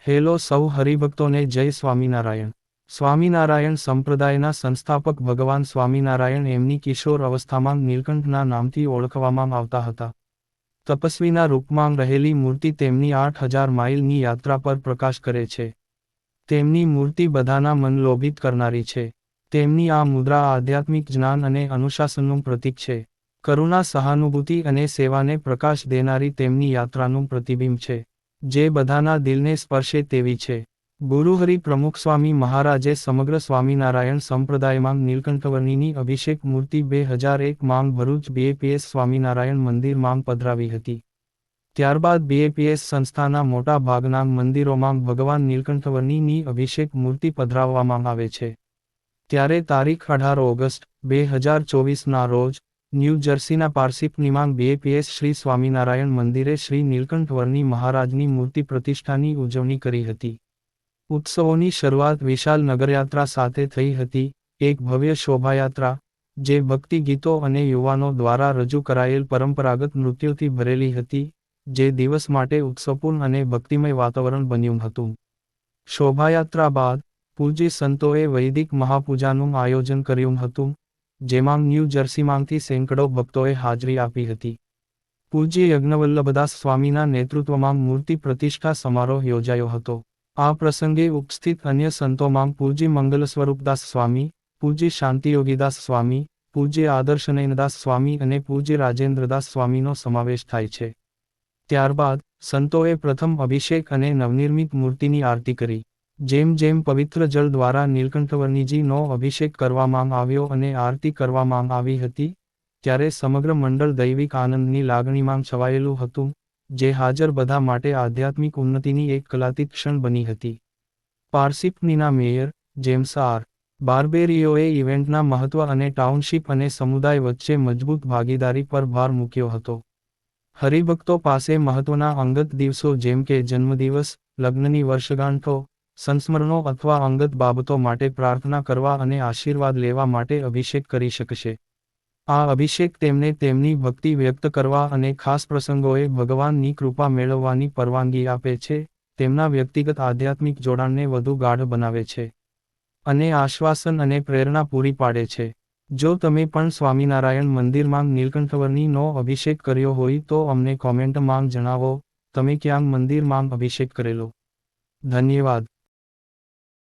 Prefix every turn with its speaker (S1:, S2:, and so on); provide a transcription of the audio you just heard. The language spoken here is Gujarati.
S1: હેલો સૌ હરિભક્તોને જય સ્વામિનારાયણ. સ્વામિનારાયણ સંપ્રદાયના સંસ્થાપક ભગવાન સ્વામિનારાયણ એમની કિશોર અવસ્થામાં નીલકંઠના નામથી ઓળખવામાં આવતા હતા. તપસ્વીના રૂપમાં રહેલી મૂર્તિ તેમની 8000 માઇલની યાત્રા પર પ્રકાશ કરે છે. તેમની મૂર્તિ બધાના મન લોભિત કરનારી છે. તેમની આ મુદ્રા આધ્યાત્મિક જ્ઞાન અને અનુશાસનનું પ્રતીક છે. કરુણા, સહાનુભૂતિ અને સેવાને પ્રકાશ દેનારી તેમની યાત્રાનું પ્રતિબિંબ છે, જે બધાના દિલને સ્પર્શે તેવી છે. ગુરુહરિ પ્રમુખ સ્વામી મહારાજે સમગ્ર સ્વામિનારાયણ સંપ્રદાયમાં નીલકંઠવર્ણીની અભિષેક મૂર્તિ 2001 માં ભરૂચ બીએપીએસ સ્વામિનારાયણ મંદિર માં પધરાવી હતી. ત્યારબાદ બીએપીએસ સંસ્થાના મોટા ભાગના મંદિરોમાં ભગવાન નીલકંઠવર્ણીની અભિષેક મૂર્તિ પધરાવવામાં આવે છે. ત્યારે તારીખ 18 ઓગસ્ટ 2024ના રોજ ન્યૂ જર્સીના પારસીપનીમાં બીએપીએસ શ્રી સ્વામિનારાયણ મંદિરે શ્રી નીલકંઠવર્ણી મહારાજની મૂર્તિ પ્રતિષ્ઠાની ઉજવણી કરી હતી. ઉત્સવોની શરૂઆત વિશાળ નગરયાત્રા સાથે થઈ હતી, એક ભવ્ય શોભાયાત્રા, જે ભક્તિ ગીતો અને યુવાનો દ્વારા રજૂ કરાયેલ પરંપરાગત નૃત્યોથી ભરેલી હતી, જે દિવસ માટે ઉત્સવપૂર્ણ અને ભક્તિમય વાતાવરણ બન્યું હતું. શોભાયાત્રા બાદ પૂજ્ય સંતોએ વૈદિક મહાપૂજાનું આયોજન કર્યું હતું, જેમાં ન્યૂ જર્સીમાંથી સેંકડો ભક્તોએ હાજરી આપી હતી. પૂજ્ય યજ્ઞવલ્લભદાસ સ્વામીના નેતૃત્વમાં મૂર્તિ પ્રતિષ્ઠા સમારોહ યોજાયો હતો. આ પ્રસંગે ઉપસ્થિત અન્ય સંતોમાં પૂજ્ય મંગલસ્વરૂપદાસ સ્વામી, પૂજ્ય શાંતિયોગીદાસ સ્વામી, પૂજ્ય આદર્શનયનદાસ સ્વામી અને પૂજ્ય રાજેન્દ્રદાસ સ્વામીનો સમાવેશ થાય છે. ત્યારબાદ સંતોએ પ્રથમ અભિષેક અને નવનિર્મિત મૂર્તિની આરતી કરી. જેમ જેમ પવિત્ર જળ દ્વારા નીલકંઠવર્ણીજીનો અભિષેક કરવામાં આવ્યો અને આરતી કરવામાં આવી હતી, ત્યારે સમગ્ર મંડળ દૈવિક આનંદની લાગણીમાં છવાયેલું હતું, જે હાજર બધા માટે આધ્યાત્મિક ઉન્નતિની એક કલાતીત ક્ષણ બની હતી. પારસીપનીના મેયર, જેમ્સ આર. બાર્બેરિયોએ ઇવેન્ટના મહત્વ અને ટાઉનશીપ અને સમુદાય વચ્ચે મજબૂત ભાગીદારી પર ભાર મૂક્યો હતો. હરિભક્તો પાસે મહત્વના અંગત દિવસો જેમ કે જન્મદિવસ, લગ્નની વર્ષગાંઠો, સંસ્મરણો અથવા અંગત બાબતો માટે પ્રાર્થના કરવા અને આશીર્વાદ લેવા માટે અભિષેક કરી શકશે. આ અભિષેક તેમને તેમની ભક્તિ વ્યક્ત કરવા અને ખાસ પ્રસંગોએ ભગવાનની કૃપા મેળવવાની પરવાનગી આપે છે, તેમના વ્યક્તિગત આધ્યાત્મિક જોડાણને વધુ ગાઢ બનાવે છે અને આશ્વાસન અને પ્રેરણા પૂરી પાડે છે. જો તમે પણ સ્વામિનારાયણ મંદિરમાં નીલકંઠવર્ણીનો અભિષેક કર્યો હોય તો અમને કોમેન્ટમાં જણાવો, તમે ક્યાં મંદિરમાં અભિષેક કરેલો. ધન્યવાદ.